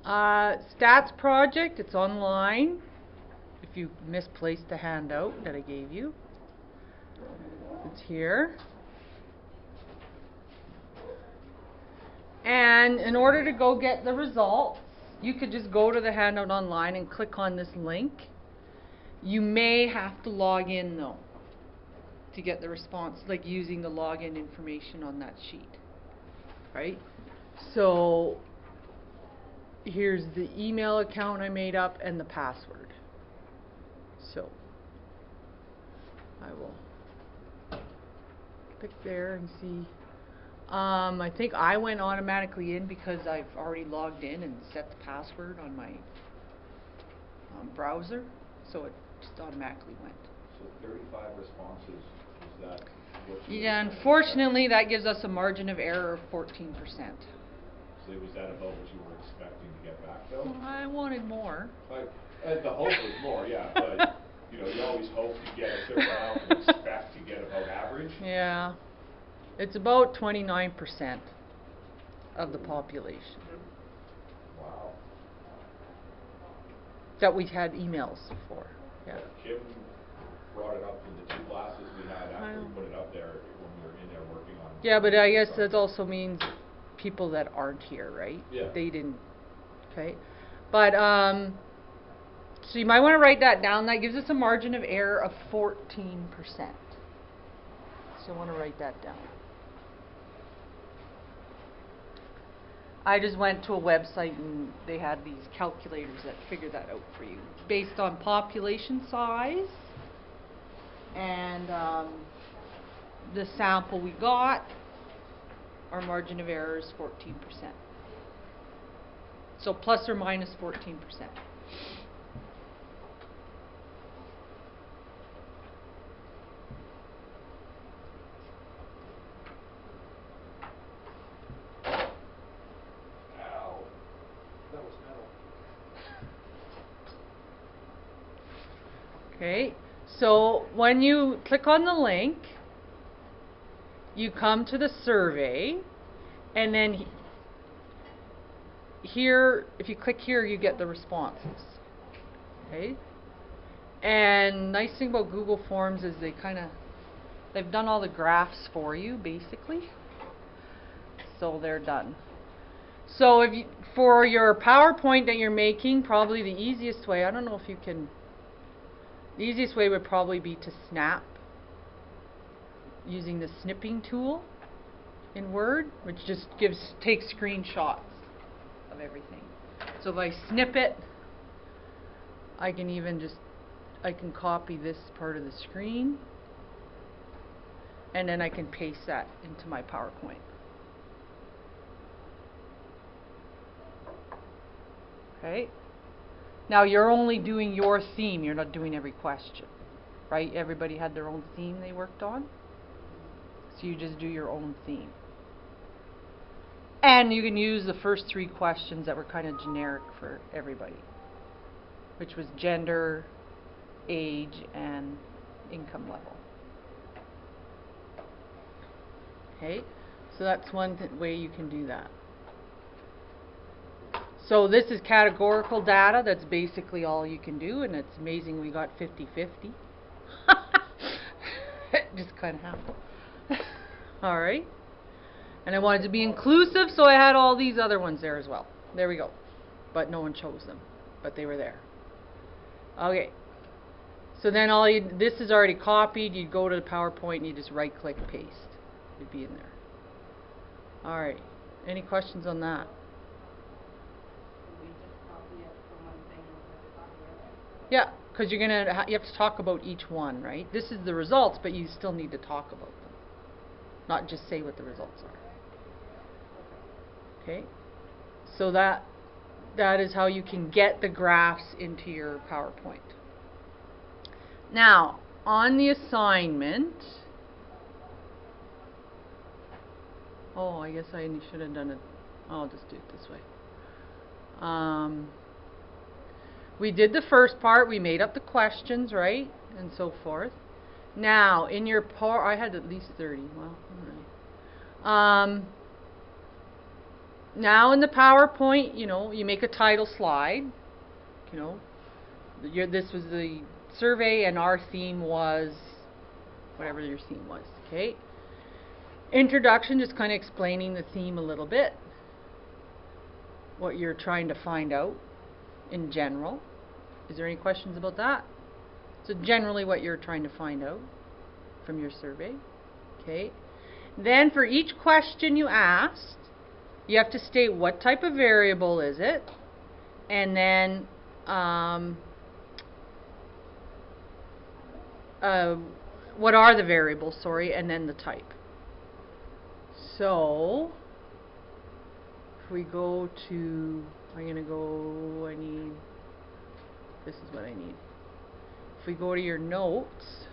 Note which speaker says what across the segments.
Speaker 1: Stats project, it's online. If you misplaced the handout that I gave you, it's here. And in order to go get the results, you could just go to the handout online and click on this link. You may have to log in though to get the response, like using the login information on that sheet, right? So here's the email account I made up and the password. So I will click there and see. I think I went automatically in because I've already logged in and set the password on my browser, so it just automatically went.
Speaker 2: So 35 responses, is that what you
Speaker 1: Yeah, unfortunately that gives us a margin of error of 14%.
Speaker 2: So was that about what you were expecting to get back though?
Speaker 1: I wanted more.
Speaker 2: The hope was more, yeah, but you know, you always hope to get a certain amount and expect to get about average.
Speaker 1: Yeah. It's about 29% of the population.
Speaker 2: Wow.
Speaker 1: That we had emails for. Yeah.
Speaker 2: Kim brought it up in the 2 classes we had after we put it up there when we were in there working on it.
Speaker 1: Yeah, but I guess that also means people that aren't here, right?
Speaker 2: Yeah.
Speaker 1: They didn't. Okay. But so you might want to write that down. That gives us a margin of error of 14%. So I want to write that down. I just went to a website and they had these calculators that figure that out for you based on population size and the sample we got. Our margin of error is 14%. So plus or minus 14%. Okay, so when you click on the link, you come to the survey, and then here, if you click here, you get the responses. Okay, and nice thing about Google Forms is they've done all the graphs for you, basically. So they're done. So if you, for your PowerPoint that you're making, probably the easiest way, I don't know if you can, the easiest way would probably be to snap using the snipping tool in Word, which just takes screenshots of everything. So if I snip it, I can copy this part of the screen, and then I can paste that into my PowerPoint. Okay? Now you're only doing your theme, you're not doing every question, right? Everybody had their own theme they worked on. So you just do your own theme. And you can use the first 3 questions that were kind of generic for everybody, which was gender, age, and income level. Okay, so that's one way you can do that. So this is categorical data. That's basically all you can do, and it's amazing we got 50-50. It just kind of happened. All right. And I wanted to be inclusive, so I had all these other ones there as well. There we go. But no one chose them, but they were there. Okay. So then this is already copied. You go to the PowerPoint and you just right-click paste. It'd be in there. All right. Any questions on that? Yeah, because you have to talk about each one, right? This is the results, but you still need to talk about them, not just say what the results are. Okay, so that is how you can get the graphs into your PowerPoint. Now, on the assignment, I guess I should have done it. I'll just do it this way. We did the first part. We made up the questions, right, and so forth. Now, in your I had at least 30. Well, all right. Now in the PowerPoint, you know, you make a title slide. You know, this was the survey and our theme was whatever your theme was, okay? Introduction, just kind of explaining the theme a little bit. What you're trying to find out in general. Is there any questions about that? So generally what you're trying to find out from your survey, okay? Then for each question you asked, you have to state what type of variable is it, and then what are the variables, sorry, and then the type. So if we go to, I'm going to go, this is what I need. If we go to your notes,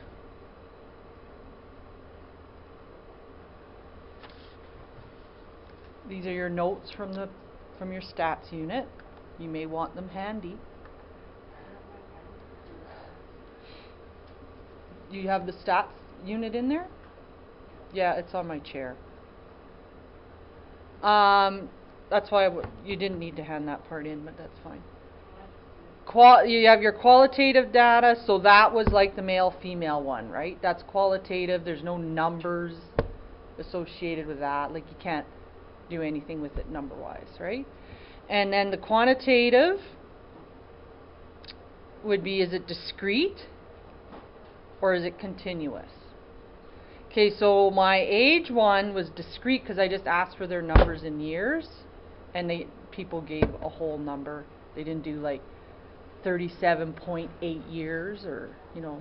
Speaker 1: these are your notes from your stats unit. You may want them handy. Do you have the stats unit in there? Yeah, it's on my chair. That's why you didn't need to hand that part in, but that's fine. You have your qualitative data, so that was like the male-female one, right? That's qualitative. There's no numbers associated with that. Like you can't do anything with it number-wise, right? And then the quantitative would be, is it discrete or is it continuous? Okay, so my age one was discrete because I just asked for their numbers in years, and people gave a whole number. They didn't do like 37.8 years, or you know,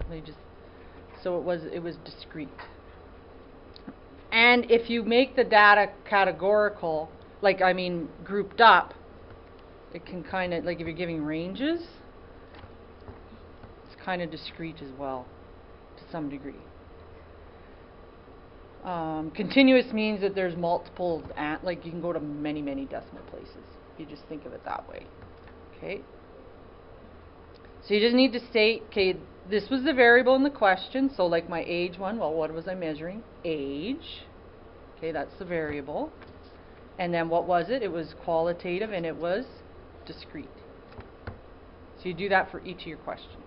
Speaker 1: so it was discrete. And if you make the data categorical, grouped up, it can kind of, like if you're giving ranges, it's kind of discrete as well to some degree. Continuous means that there's multiple, like you can go to many, many decimal places. You just think of it that way. Okay. So you just need to state, okay, this was the variable in the question. So like my age one, well, what was I measuring? Age. Okay, that's the variable. And then what was it? It was qualitative and it was discrete. So you do that for each of your questions.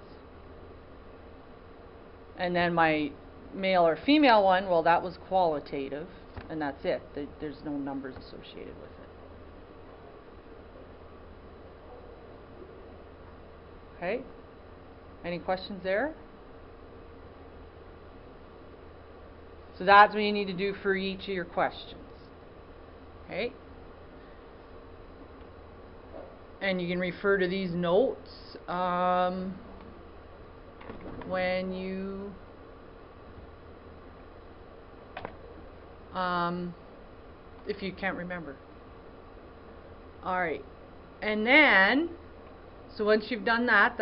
Speaker 1: And then my male or female one, well, that was qualitative, and that's it. There's no numbers associated with it. Okay? Any questions there? So that's what you need to do for each of your questions. Okay? And you can refer to these notes when you if you can't remember. Alright. And then, so once you've done that,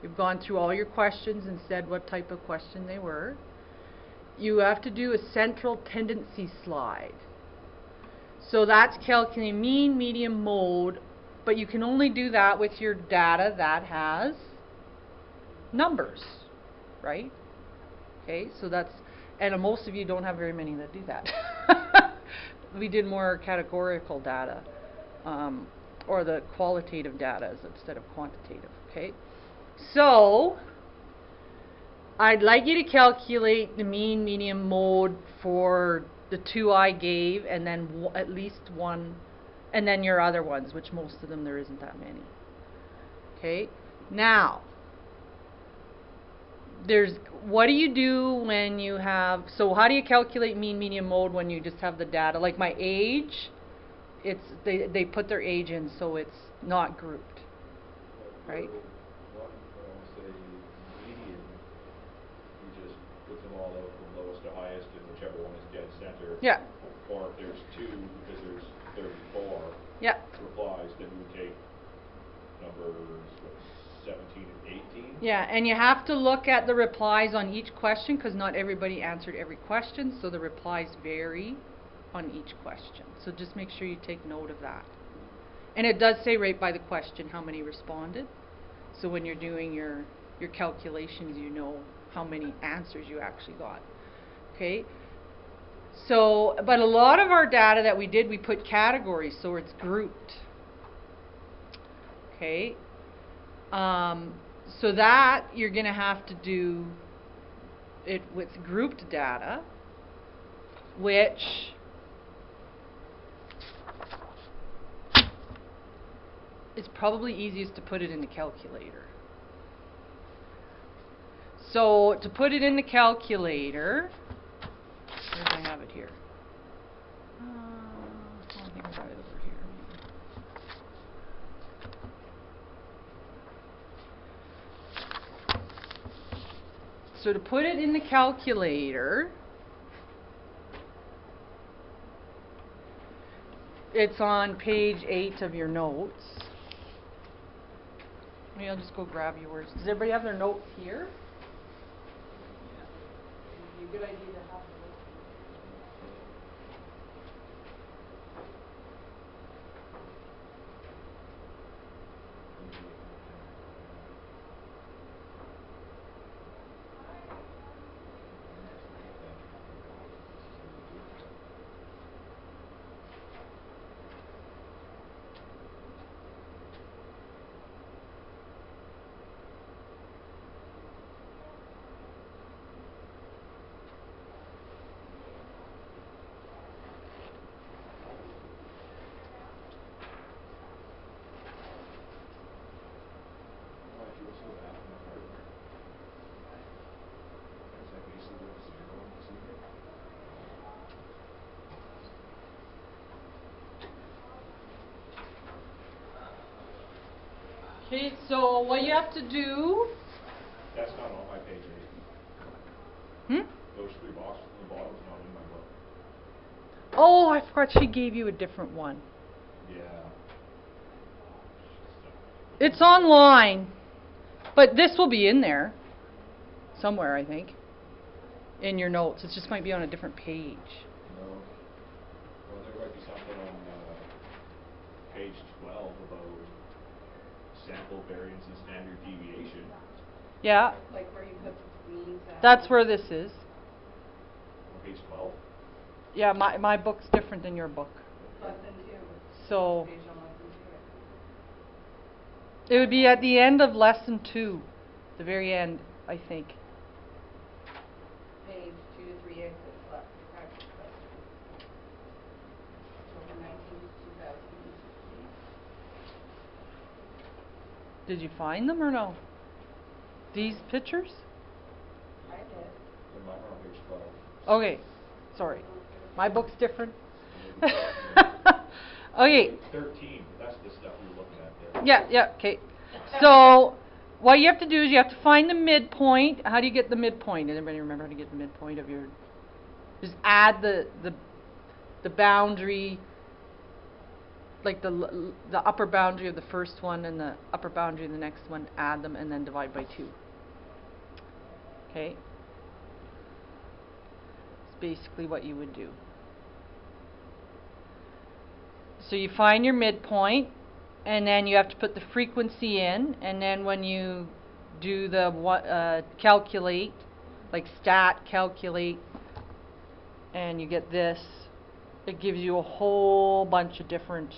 Speaker 1: you've gone through all your questions and said what type of question they were. You have to do a central tendency slide. So that's calculating mean, median, mode, but you can only do that with your data that has numbers, right? Okay, so that's, and most of you don't have very many that do that. We did more categorical data, or the qualitative data instead of quantitative, okay? So, I'd like you to calculate the mean, median, mode for the two I gave, and then at least one, and then your other ones, which most of them there isn't that many. Okay, now, what do you do when you have, so how do you calculate mean, median, mode when you just have the data? Like my age, they put their age in, so it's not grouped, right? Yeah.
Speaker 2: Or if there's two, because there's 34
Speaker 1: yeah.
Speaker 2: replies, then you would take numbers 17 and 18.
Speaker 1: Yeah, and you have to look at the replies on each question because not everybody answered every question, so the replies vary on each question. So just make sure you take note of that. And it does say right by the question how many responded. So when you're doing your calculations, you know how many answers you actually got. Okay? So, but a lot of our data that we did, we put categories, so it's grouped. Okay. So that you're going to have to do it with grouped data, which is probably easiest to put it in the calculator. So to put it in the calculator, where do I have it here? I think I got it over here. So to put it in the calculator, it's on page 8 of your notes. Maybe I'll just go grab yours. Does everybody have their notes here? Yeah. It'd be a good idea to have them. Okay, so what you have to do...
Speaker 2: That's not on my page 8. Those 3 boxes in the bottom is not in my book.
Speaker 1: Oh, I forgot she gave you a different one.
Speaker 2: Yeah.
Speaker 1: It's online, but this will be in there somewhere, I think, in your notes. It just might be on a different page.
Speaker 2: No. Well, there might be something on page 12 about sample variance and standard deviation.
Speaker 1: Yeah.
Speaker 3: Like where you put means at.
Speaker 1: That's where this is.
Speaker 2: On page 12?
Speaker 1: Yeah, my book's different than your book.
Speaker 3: Lesson 2.
Speaker 1: So
Speaker 3: Page on lesson 2.
Speaker 1: it would be at the end of lesson 2, the very end, I think.
Speaker 3: Page 2 to 3 exits left. Practice question. October 19th, 2016.
Speaker 1: Did you find them or no? These pictures?
Speaker 3: I did.
Speaker 2: And mine are on page 12.
Speaker 1: Okay, sorry. My book's different.
Speaker 2: Maybe
Speaker 1: Okay.
Speaker 2: 13, that's the stuff we were looking at there.
Speaker 1: Yeah, okay. So what you have to do is you have to find the midpoint. How do you get the midpoint? Does anybody remember how to get the midpoint of your... Just add the boundary, like the upper boundary of the first one and the upper boundary of the next one, add them and then divide by 2. Okay? It's basically what you would do. So you find your midpoint, and then you have to put the frequency in, and then when you do the calculate, like stat calculate, and you get this, it gives you a whole bunch of different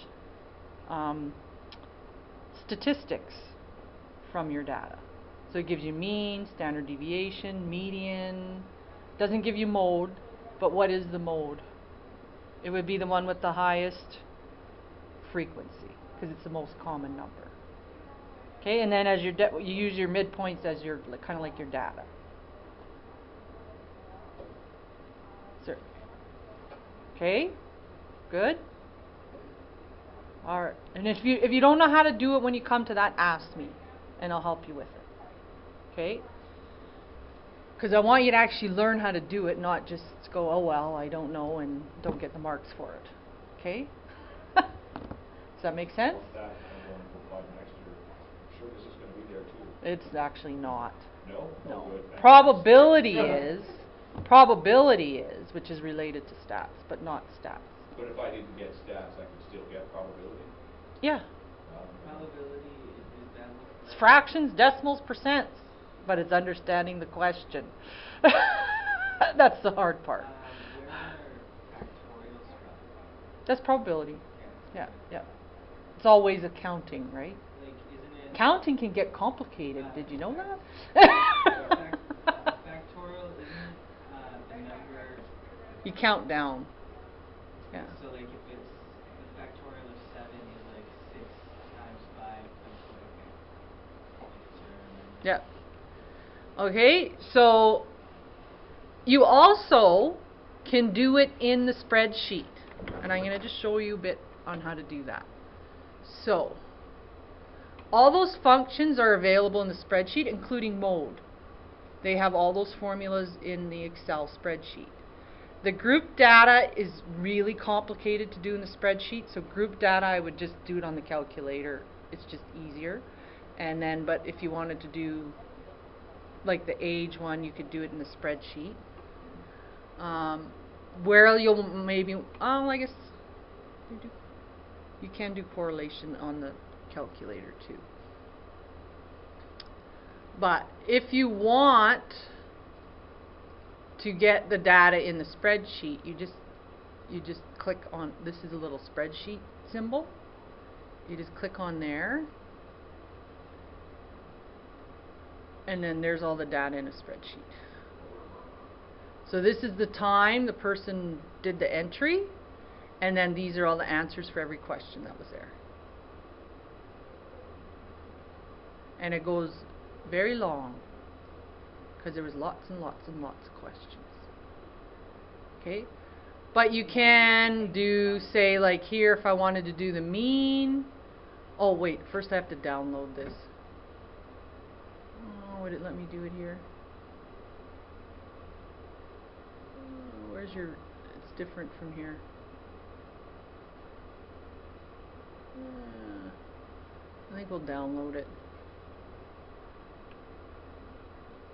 Speaker 1: statistics from your data. So it gives you mean, standard deviation, median. Doesn't give you mode, but what is the mode? It would be the one with the highest frequency, because it's the most common number. Okay, and then as you use your midpoints as your kind of like your data. Sir. Okay, good. All right, and if you don't know how to do it when you come to that, ask me, and I'll help you with it. Okay. Because I want you to actually learn how to do it, not just go, oh well, I don't know, and don't get the marks for it. Okay? Does that make sense?
Speaker 2: What's that? I'm going to apply next year. I'm sure this is going to be there too.
Speaker 1: It's actually not.
Speaker 2: No?
Speaker 1: No.
Speaker 2: Oh, good. Thank you.
Speaker 1: Probability is, which is related to stats, but not stats.
Speaker 2: But if I didn't get stats, I could still get probability?
Speaker 1: Yeah.
Speaker 4: Probability is that
Speaker 1: It's fractions, decimals, percents, but it's understanding the question. That's the hard part.
Speaker 4: where
Speaker 1: That's probability.
Speaker 4: Yeah.
Speaker 1: Yeah. It's always accounting, right?
Speaker 4: Like, isn't it?
Speaker 1: Counting can get complicated. Did you know
Speaker 4: Factorial,
Speaker 1: that?
Speaker 4: isn't the number?
Speaker 1: You count down. Yeah.
Speaker 4: So like, if it's the factorial of 7 is like 6 times 5 times 4.
Speaker 1: Yeah. Okay, so you also can do it in the spreadsheet. And I'm going to just show you a bit on how to do that. So, all those functions are available in the spreadsheet, including mode. They have all those formulas in the Excel spreadsheet. The group data is really complicated to do in the spreadsheet, so group data I would just do it on the calculator. It's just easier. And then, but if you wanted to do like the age one, you could do it in the spreadsheet. Where you'll maybe, I guess you can do correlation on the calculator too. But if you want to get the data in the spreadsheet, you just click on, this is a little spreadsheet symbol. You just click on there. And then there's all the data in a spreadsheet. So this is the time the person did the entry, and then these are all the answers for every question that was there. And it goes very long, because there was lots and lots and lots of questions. Okay? But you can do, say, like here, if I wanted to do the mean. Oh, wait, first I have to download this. Would it let me do it here? Where's your, it's different from here. I think we'll download it.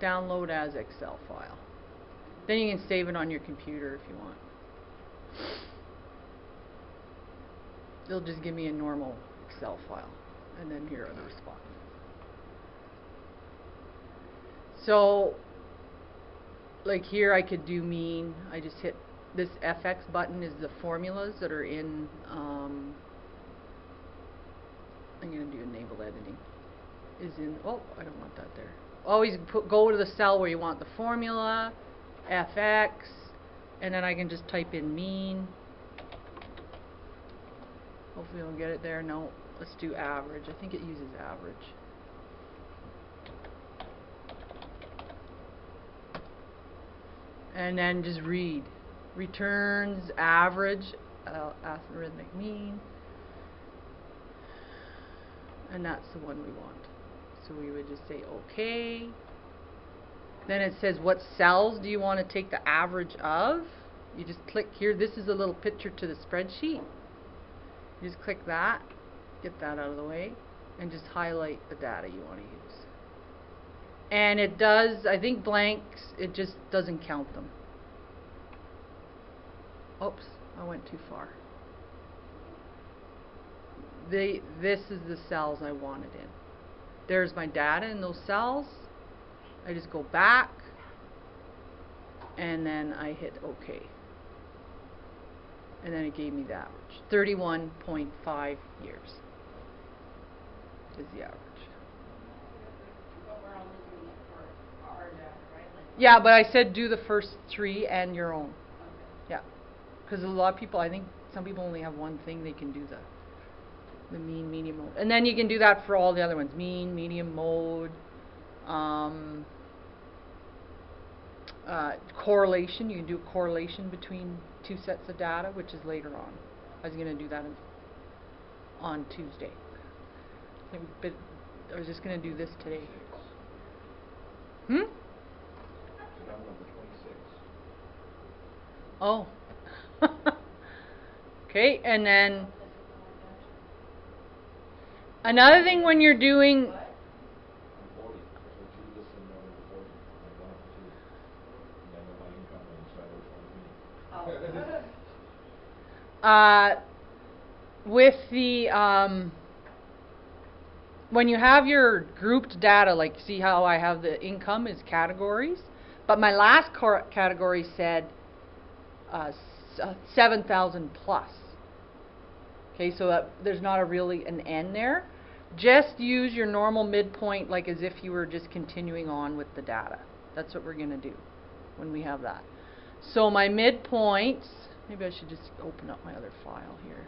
Speaker 1: Download as Excel file. Then you can save it on your computer if you want. It'll just give me a normal Excel file. And then here are the responses. So, like here I could do mean. I just hit this FX button is the formulas that are in, I'm going to do enable editing. Is in, oh, I don't want that there. Always go to the cell where you want the formula, FX, and then I can just type in mean. Hopefully I'll get it there. No, let's do average. I think it uses average. And then just read. Returns average, arithmetic mean. And that's the one we want. So we would just say OK. Then it says what cells do you want to take the average of. You just click here. This is a little picture to the spreadsheet. You just click that, get that out of the way, and just highlight the data you want to use. And it does, I think blanks, it just doesn't count them. Oops, I went too far. This is the cells I wanted in. There's my data in those cells. I just go back, and then I hit OK. And then it gave me the average. 31.5 years is the average.
Speaker 3: But we're only doing it for our data, right? Like
Speaker 1: Yeah, but I said do the first 3 and your own.
Speaker 3: okay.
Speaker 1: Yeah. Because a lot of people, I think some people only have one thing they can do the mean, medium, mode. And then you can do that for all the other ones. Mean, medium, mode. Correlation. You can do a correlation between 2 sets of data, which is later on. I was going to do that on Tuesday. But I was just going to do this today. Hmm?
Speaker 2: So download the 26.
Speaker 1: Oh. Okay, and then another thing when you're doing
Speaker 2: I'm 40. That's what you listed down as 40. I've gone up to 2. And then my income and decide which one's me.
Speaker 1: with the when you have your grouped data, like see how I have the income is categories, but my last category said 7,000 plus. Okay, so that there's not a really an end there. Just use your normal midpoint like as if you were just continuing on with the data. That's what we're going to do when we have that. So my midpoints, maybe I should just open up my other file here.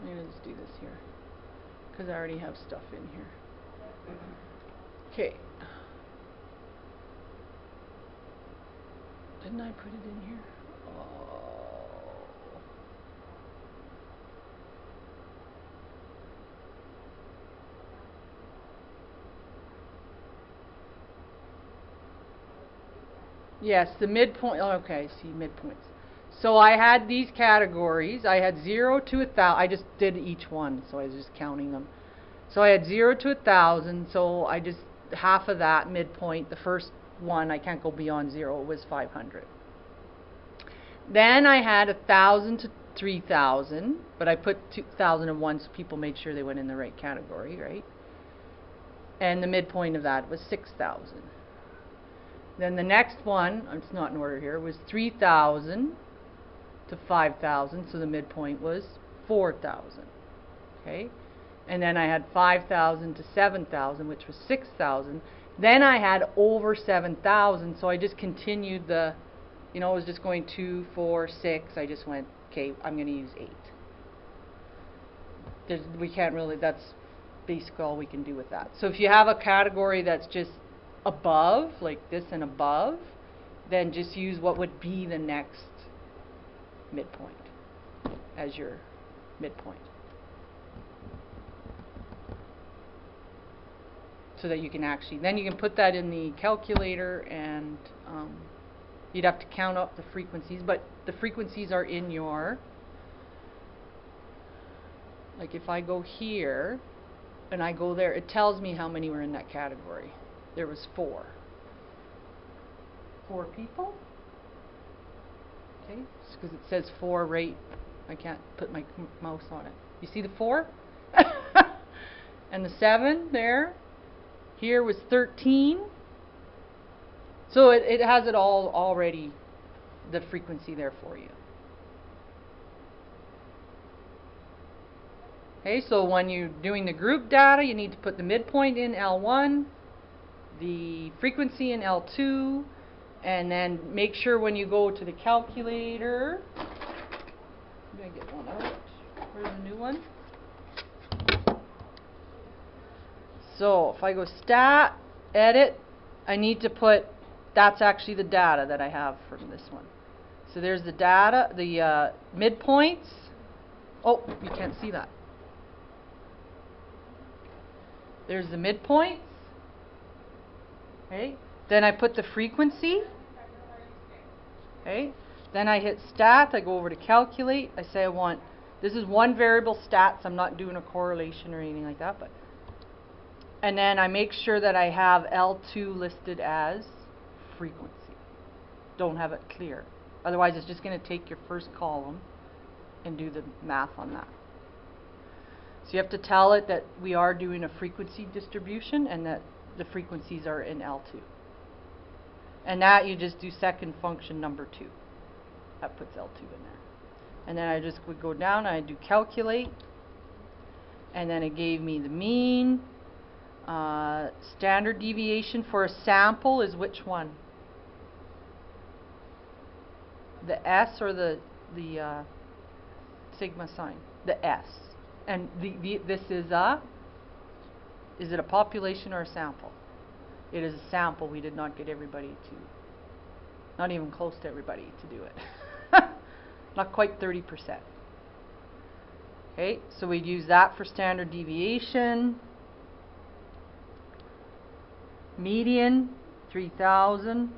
Speaker 1: Maybe let's do this here, because I already have stuff in here. Okay. Didn't I put it in here? Oh. Yes, the midpoint. Oh, okay, see midpoints. So I had these categories. I had 0 to 1,000. I just did each one, so I was just counting them. So I had 0 to 1,000. So I just half of that midpoint. The first one I can't go beyond 0. It was 500. Then I had 1,000 to 3,000, but I put 2,001 so people made sure they went in the right category, right? And the midpoint of that was 6,000. Then the next one, it's not in order here, was 3,000 to 5,000, so the midpoint was 4,000. Okay? And then I had 5,000 to 7,000, which was 6,000. Then I had over 7,000, so I just continued the, you know, I was just going 2, 4, 6. I just went, okay, I'm going to use 8. We can't really, that's basically all we can do with that. So if you have a category that's just above, like this and above, then just use what would be the next midpoint as your midpoint, so that you can actually, then you can put that in the calculator, and you'd have to count up the frequencies, but the frequencies are in your, like if I go here and I go there, it tells me how many were in that category. There was 4 people. Okay, because it says 4 right. I can't put my mouse on it. You see the 4? And the 7 there. Here was 13. So it has it all already, the frequency there for you. Okay, so when you're doing the group data, you need to put the midpoint in L1, the frequency in L2, and then make sure when you go to the calculator, I'm going to get one out. Where's the new one? So if I go stat, edit, I need to put, that's actually the data that I have from this one. So there's the data, the midpoints. Oh, you can't see that. There's the midpoints. Okay. Then I put the frequency. Okay. Then I hit stat. I go over to calculate. I say I want, this is one variable stats. I'm not doing a correlation or anything like that, but. And then I make sure that I have L2 listed as frequency. Don't have it clear. Otherwise, it's just going to take your first column and do the math on that. So you have to tell it that we are doing a frequency distribution and that the frequencies are in L2. And that you just do second function number 2. That puts L2 in there. And then I just would go down and I do calculate. And then it gave me the mean. Standard deviation for a sample is which one? The S or the sigma sign? The S. And this is it a population or a sample? It is a sample. We did not get everybody to, not even close to everybody to do it. Not quite 30%. Okay, so we'd use that for standard deviation. Median, 3,000.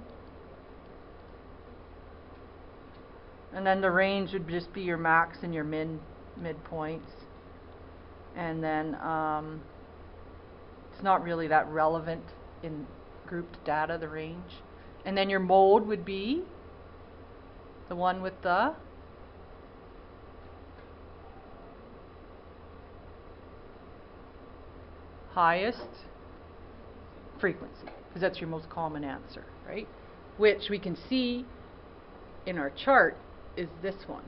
Speaker 1: And then the range would just be your max and your midpoints. And then it's not really that relevant in grouped data, the range. And then your mode would be the one with the highest frequency, because that's your most common answer, right? Which we can see in our chart is this one,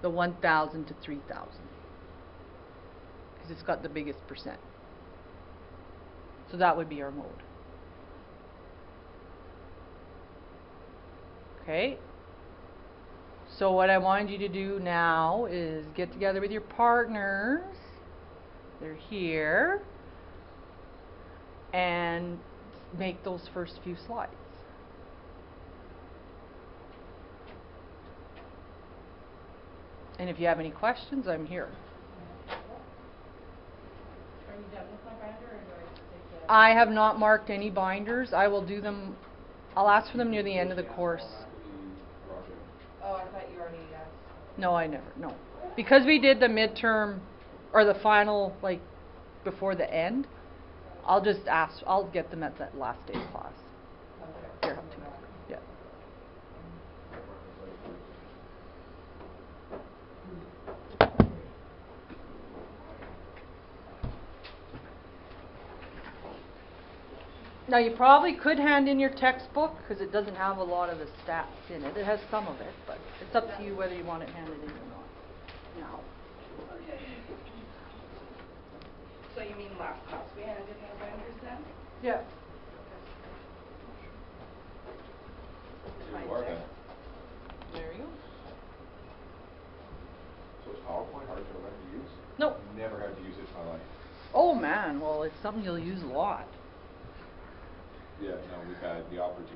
Speaker 1: the 1,000 to 3,000, because it's got the biggest percent. So that would be our mode. Okay? So what I want you to do now is get together with your partners. They're here. And make those first few slides. And if you have any questions, I'm here.
Speaker 3: Are you done with my binder, or do I just take the?
Speaker 1: I have not marked any binders. I will do them, I'll ask for them near the end of the course.
Speaker 3: Oh, I thought you already asked.
Speaker 1: No, I never, no. Because we did the midterm, or the final, like, before the end, I'll just ask, I'll get them at that last day of class.
Speaker 3: Okay.
Speaker 1: Here, have two. Yeah. Now you probably could hand in your textbook, because it doesn't have a lot of the stats in it. It has some of it, but it's up to you whether you want it handed in or not. Now.
Speaker 3: Okay. So you mean last class we handed in our binders then?
Speaker 1: Yeah.
Speaker 2: Here you are then.
Speaker 1: There you go.
Speaker 2: So is PowerPoint hard to learn to use?
Speaker 1: Nope.
Speaker 2: Never had to use it in my life.
Speaker 1: Oh man, well it's something you'll use a lot.
Speaker 2: Yeah, no, we've had the opportunity